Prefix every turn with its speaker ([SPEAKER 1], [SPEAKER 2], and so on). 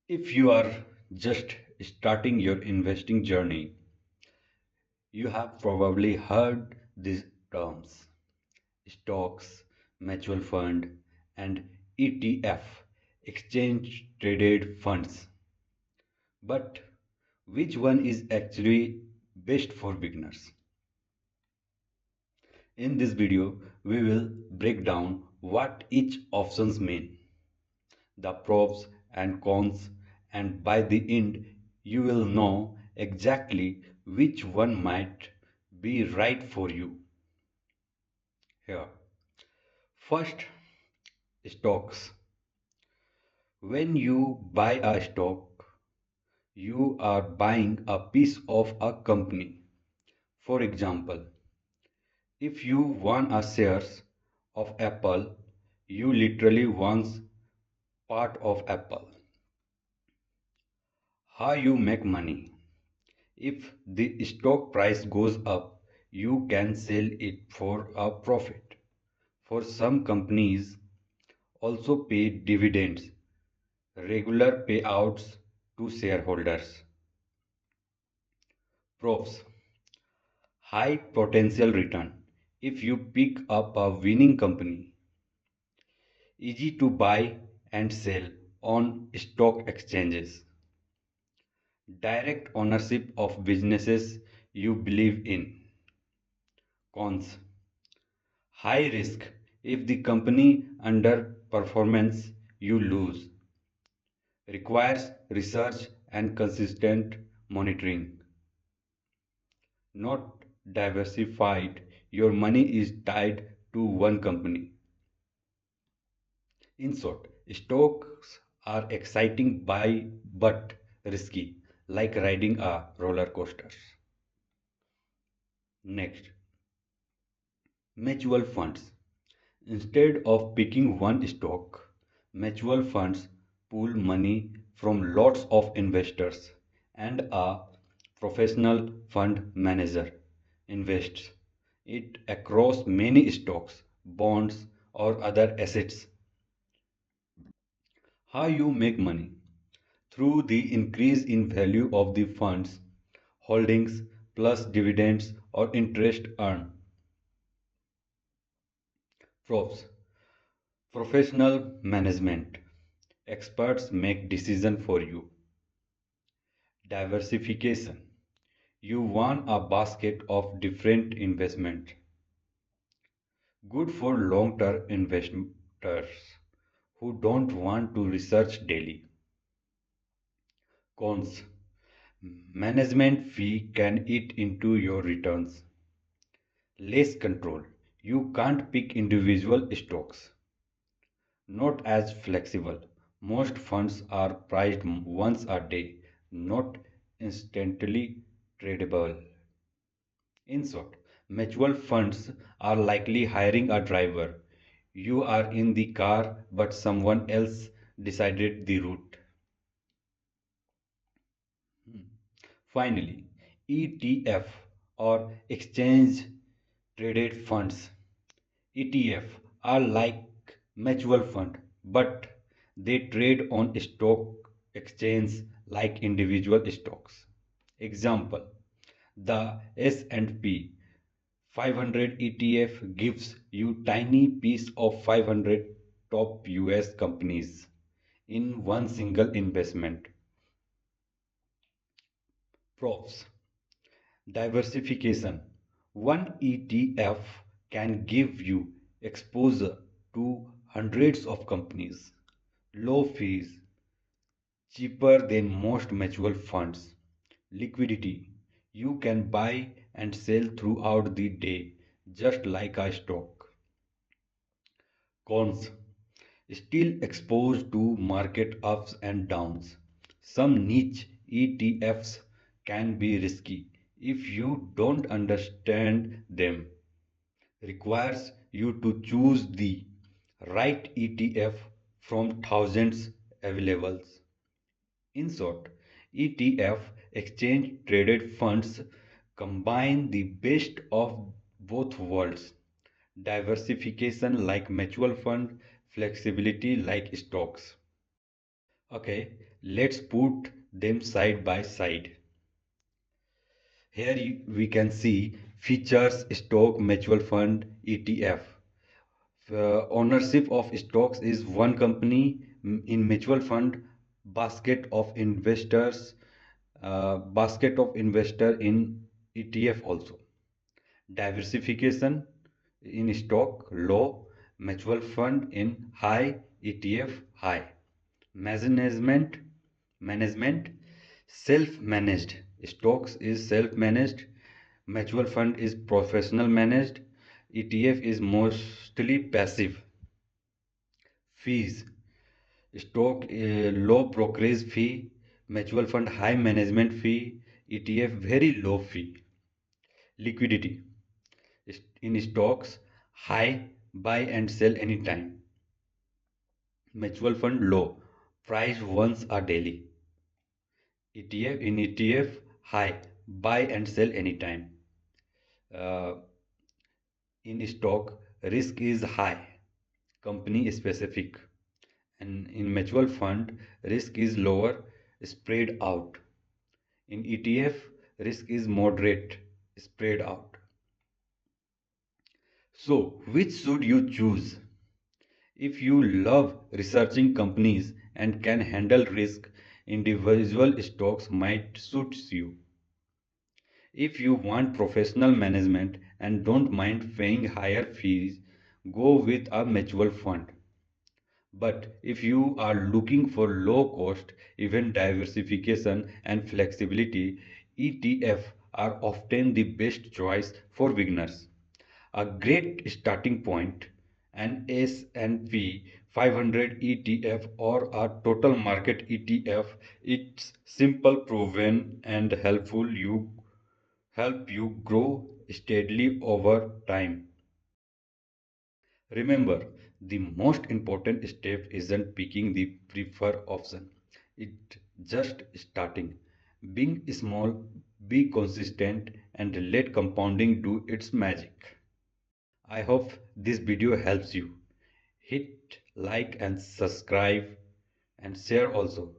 [SPEAKER 1] If you are just starting your investing journey, you have probably heard these terms: stocks, mutual fund, and ETF, exchange traded funds. But which one is actually best for beginners? In this video, we will break down what each options mean, the pros and cons, and by the end, you will know exactly which one might be right for you. Here, first, stocks. When you buy a stock, you are buying a piece of a company. For example, if you want a shares of Apple, you literally want part of Apple. How you make money? If the stock price goes up, you can sell it for a profit. For some companies also pay dividends, regular payouts to shareholders. Pros: high potential return. If you pick up a winning company, easy to buy and sell on stock exchanges. Direct ownership of businesses you believe in. Cons: high risk. If the company underperforms, you lose. Requires research and consistent monitoring. Not diversified. Your money is tied to one company. In short, stocks are exciting buy but risky, like riding a roller coaster. Next, mutual funds. Instead of picking one stock, mutual funds pool money from lots of investors, and a professional fund manager invests it across many stocks, bonds, or other assets. How you make money? Through the increase in value of the fund's holdings plus dividends or interest earned. Pros: professional management. Experts make decision for you. Diversification. You want a basket of different investment. Good for long-term investors who don't want to research daily. Cons: management fee can eat into your returns. Less control. You can't pick individual stocks. Not as flexible. Most funds are priced once a day, not instantly tradable. In short, mutual funds are likely hiring a driver. You are in the car, but someone else decided the route. Finally, ETF or exchange traded funds. ETF are like mutual fund, but they trade on stock exchange like individual stocks. Example: the S&P 500 ETF gives you tiny piece of 500 top US companies in one single investment. Props: diversification. One ETF can give you exposure to hundreds of companies, low fees, cheaper than most mutual funds. Liquidity. You can buy and sell throughout the day, just like a stock. Cons: still exposed to market ups and downs. Some niche ETFs can be risky if you don't understand them. Requires you to choose the right ETF from thousands available. In short, ETF, exchange traded funds, combine the best of both worlds: diversification like mutual fund, flexibility like stocks. Okay, let's put them side by side. Here we can see features stock mutual fund ETF. Ownership of stocks is one company in mutual fund, basket of investors, basket of investor in ETF also. Diversification in stock low, mutual fund in high, ETF high. Management management self-managed. Stocks is self-managed, mutual fund is professional managed, ETF is mostly passive. Fees: stock low brokerage fee, mutual fund high management fee, ETF very low fee. Liquidity: in stocks high, buy and sell anytime. Mutual fund low, price once a daily. ETF high, buy and sell anytime. Uh, in stock risk is high, company specific, and in mutual fund risk is lower, spread out. In ETF risk is moderate, spread out. So which should you choose? If you love researching companies and can handle risk, individual stocks might suit you. If you want professional management and don't mind paying higher fees, go with a mutual fund. But if you are looking for low cost, even diversification and flexibility, ETF are often the best choice for beginners. A great starting point, an S&P 500 ETF or a total market ETF, it's simple, proven and help you grow steadily over time. Remember, the most important step isn't picking the preferred option. It's just starting. Being small, be consistent, and let compounding do its magic. I hope this video helps you. Hit like and subscribe and share also.